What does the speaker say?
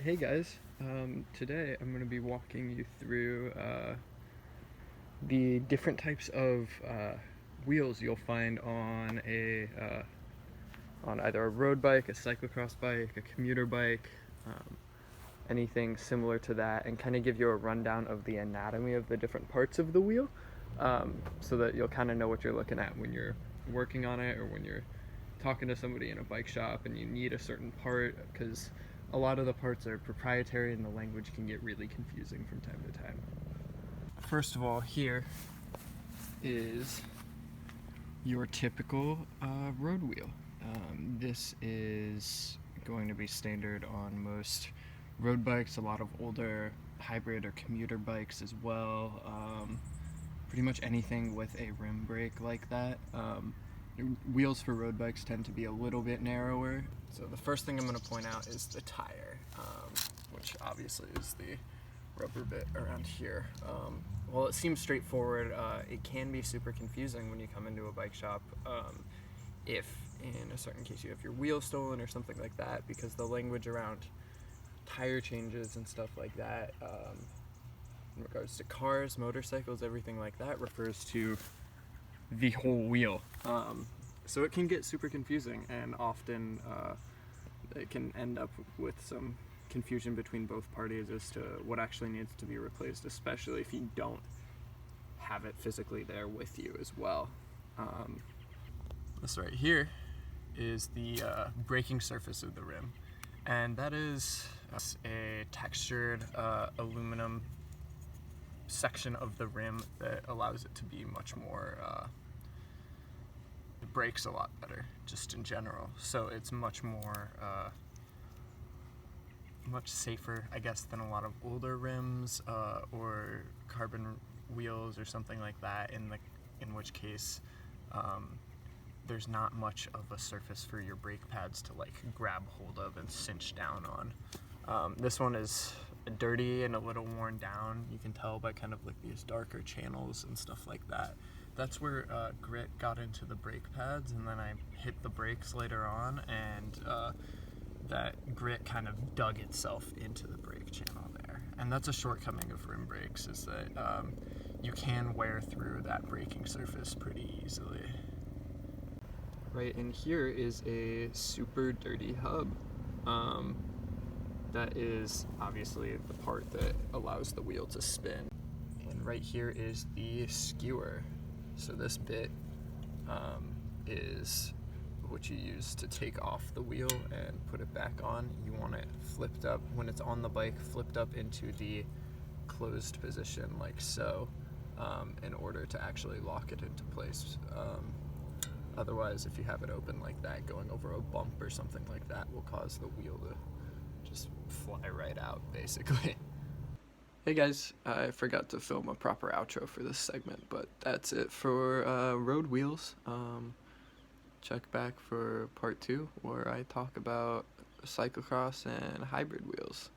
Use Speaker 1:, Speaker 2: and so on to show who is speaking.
Speaker 1: Hey guys, today I'm going to be walking you through the different types of wheels you'll find on on either a road bike, a cyclocross bike, a commuter bike, anything similar to that, and kind of give you a rundown of the anatomy of the different parts of the wheel, so that you'll kind of know what you're looking at when you're working on it or when you're talking to somebody in a bike shop and you need a certain part, because a lot of the parts are proprietary and the language can get really confusing from time to time. First of all, here is your typical road wheel. This is going to be standard on most road bikes, a lot of older hybrid or commuter bikes as well. Pretty much anything with a rim brake like that. Wheels for road bikes tend to be a little bit narrower. So the first thing I'm going to point out is the tire, which obviously is the rubber bit around here. While it seems straightforward, it can be super confusing when you come into a bike shop if in a certain case you have your wheel stolen or something like that, because the language around tire changes and stuff like that, in regards to cars, motorcycles, everything like that, refers to the whole wheel. So it can get super confusing, and often it can end up with some confusion between both parties as to what actually needs to be replaced, especially if you don't have it physically there with you as well. This right here is the braking surface of the rim, and that is a textured aluminum section of the rim that allows it to be much more it brakes a lot better just in general, so it's much more much safer, I guess, than a lot of older rims or carbon wheels or something like that, in which case there's not much of a surface for your brake pads to like grab hold of and cinch down on. This one is dirty and a little worn down. You can tell by kind of like these darker channels and stuff like that. That's where grit got into the brake pads, and then I hit the brakes later on, and that grit kind of dug itself into the brake channel there. And that's a shortcoming of rim brakes, is that you can wear through that braking surface pretty easily. Right in here is a super dirty hub. That is obviously the part that allows the wheel to spin. And right here is the skewer. So this bit is what you use to take off the wheel and put it back on. You want it flipped up when it's on the bike, flipped up into the closed position like so, in order to actually lock it into place. Otherwise, if you have it open like that, going over a bump or something like that will cause the wheel to just fly right out, basically. Hey guys, I forgot to film a proper outro for this segment, but that's it for road wheels. Check back for part 2, where I talk about cyclocross and hybrid wheels.